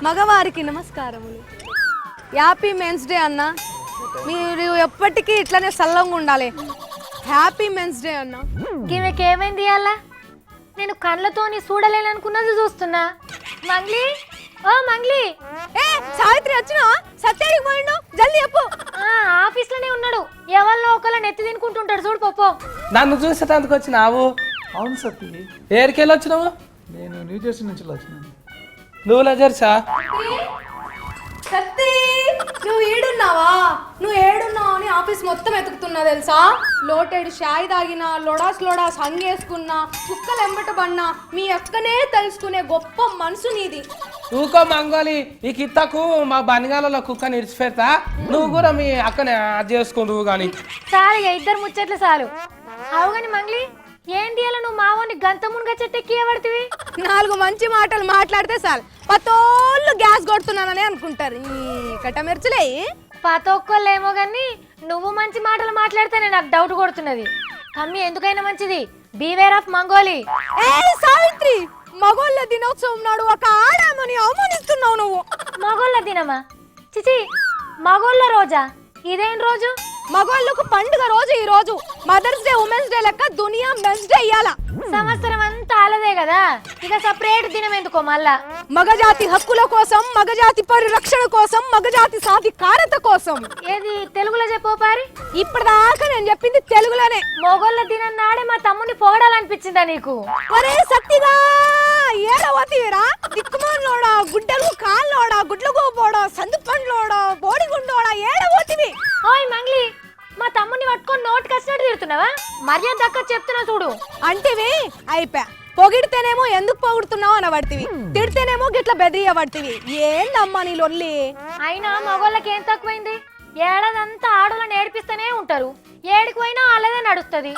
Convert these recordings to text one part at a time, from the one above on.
మగవారికి నమస్కారములు. Happy men's day అన్న. మీరు ఎప్పటికీ ఇట్లానే సల్లంగా ఉండాలి. హ్యాపీ మెన్స్ డే అన్న. ఈమెకేమైంది అలా? నేను కళ్ళతోని చూడలేననుకున్నది చూస్తున్నా. మంగ్లీ, ఓ మంగ్లీ. ఏ సావిత్రి వచ్చినా? సత్యానికి పోయిండు, జల్దీ చెప్పు. ఆఫీస్ లోనే ఉన్నాడు. ఎవరిలో ఒకళ్ళని ఎత్తి తినుకుంటుంటాడు చూడు పప్పు. నన్ను చూసేటందుకు వచ్చినావు? అవును సత్తి, ఏరికెళ్ళి వచ్చినావు? నేను న్యూజెర్సీ నుంచి వచ్చినాను. నువ్వు లజర్సా? సత్తి, నువ్వు ఏడున్నావా? నువ్వు ఏడున్నావు అని ఆఫీస్ మొత్తం ఎతుకుతున్నా తెలుసా? లోటెడ్ షాయి తాగినా, లొడాస్ హంగేసుకున్నా, కుక్కలు ఎంబట పడినా మీ అక్కనే తెలుసుకునే గొప్ప మనసు నీది. ఊకో మంగోలి, ఈ కిత్తకు మా బనిగాలలో కుక్కని ఇడిచిపెడతా. నువ్వు కూడా మీ అక్కనే అది చేసుకుంటువు కానీ. చాలు ఇక ఇద్దరు ముచ్చట్లు చాలు. అవుగాని మంగ్లీ, ఏంటి అలా నువ్వు మావోని గంత మునుగా చెట్టెక్కి పడుతుంది? 4 మంచి మాటలు మాట్లాడితే చాలు పతోళ్ళు గ్యాస్ కొడుతున్నానని అనుకుంటారు. కట్టమిర్చులే పాతొక్కళ్ళేమో గాని నువ్వు మంచి మాటలు మాట్లాడితేనే నాకు డౌట్ కొడుతున్నది. కమ్మి ఎందుకైనా మంచిది, బీవేర్ ఆఫ్ మంగోలి. ఏ సావిత్రి, మగోళ్ళ దినోత్సవం నాడు ఒక ఆడామని అవమానిస్తున్నావు నువ్వు. మగోళ్ళ దినమా? చిచి, మగోళ్ళ రోజా? ఇదేం రోజు? మగోళ్ళకు పండుగ రోజు ఈ రోజు. మదర్స్ డే, ఉమెన్స్ డే లెక్క దునియా మెన్స్ డే ఇయ్యాల. సంవత్సరం అంతా అలదే కదా, ఇక సపరేట్ దినం ఎందుకో మళ్ళా? మగజాతి హక్కుల కోసం, మగజాతి పరిరక్షణ కోసం, మగజాతి సాధికారత కోసం. ఏది తెలుగులో చెప్పో పారి? ఇప్పటిదాకా నేను చెప్పింది తెలుగులోనే. మొగోళ్ళ దినం నాడే మా తమ్ముని పొగడాలనిపించిందా నీకు? ఒరే సత్తిగా, ఏడవతీరా దిక్కుమాలోడా, గుడ్డలు కాళ్ళోడా, గుడ్లకు పోడా, సందు పండ్లోడా, బోడిగుండోడా, ఏడవతివి. ఓయ్ మంగ్లీ, మా తమ్ముని పట్టుకొని నోట్ కసినట్టు తిడుతున్నావా? మర్యాద దక్క చెప్తున్నా చూడు. అంటేవి అయిపోయా. పొగిడితేనేమో ఎందుకు పొగుడుతున్నావు అనబడితివి, తిడితేనేమో గిట్ల బెదిరియబడితివి. ఏందమ్మా నీ లొల్లి? అయినా మగోళ్ళకి ఏం తక్కువైంది? ఏడాదంతా ఆడోళ్ళని ఏడిపిస్తూనే ఉంటారు. ఏడికి పోయినా అలాగే నడుస్తుంది.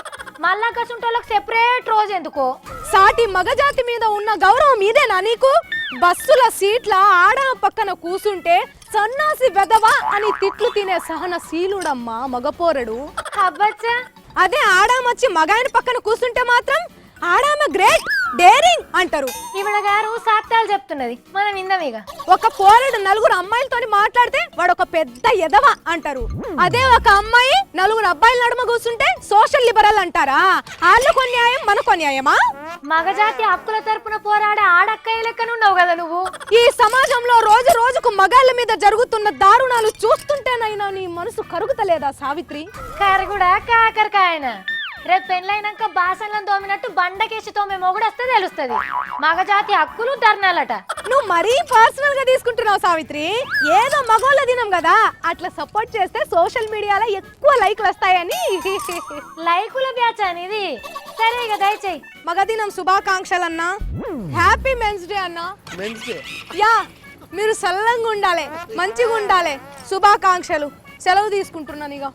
మళ్ళా కసుంటోళ్ళకి సెపరేట్ రోజు ఎందుకో? సాటి మగజాతి మీద ఉన్న గౌరవం ఇదేనా నీకు? బస్సుల సీట్ల ఆడ పక్కన కూసుంటే సన్నాసి వెదవా అని తిట్లు తినే సహనశీలుడమ్మా మగపోరడు. అబ్బచ్చా, అదే ఆడామొచ్చి మగాయన పక్కన కూసుంటే మాత్రం ఆడామ గ్రేట్, డేరింగ్ అంటారు. ఈవిడ గారు సాక్ష్యాలు చెప్తున్నది, మనం విందాం ఇక. ఒక పోరడు 4 అమ్మాయిలతో మాట్లాడితే వాడు ఒక పెద్ద ఎదవ అంటారు. అదే ఒక అమ్మాయి 4 అబ్బాయిల నడుమ కూర్చుంటే సోషల్ లిబరల్ అంటారా? వాళ్ళకు న్యాయం, మనకు న్యాయమా? మగజాతి హక్కుల తరపున పోరాడే ఆడక్కయ్య లెక్కనున్నావు కదా నువ్వు. ఈ సమాజంలో రోజు రోజుకు మగాళ్ళ మీద జరుగుతున్న దారుణాలు చూస్తుంటేనైనా నీ మనసు కరుగుతలేదా సావిత్రి? కరుగుడా కాకరకాయన. రేపు పెళ్ళైనాక బాసన్లను తోమినట్టు బండకేసి తోమే మొగుడు వస్తే తెలుస్తుంది. మగజాతి హక్కులు ధర్నాలట. నువ్వు మరీ పర్సనల్ గా తీసుకుంటున్నావు సావిత్రి. ఏదో మగోళ్ళ దినం కదా, అట్లా సపోర్ట్ చేస్తే సోషల్ మీడియాలో ఎక్కువ లైక్లు వస్తాయని. లైకుల బ్యాచ్ అనేది. సరే ఇక దయచేయి. మగదినం శుభాకాంక్షలు అన్నా. హ్యాపీ మెన్స్ డే అన్నా. యా, మీరు సల్లంగా ఉండాలి, మంచిగా ఉండాలి. శుభాకాంక్షలు. సెలవు తీసుకుంటున్నాను ఇక.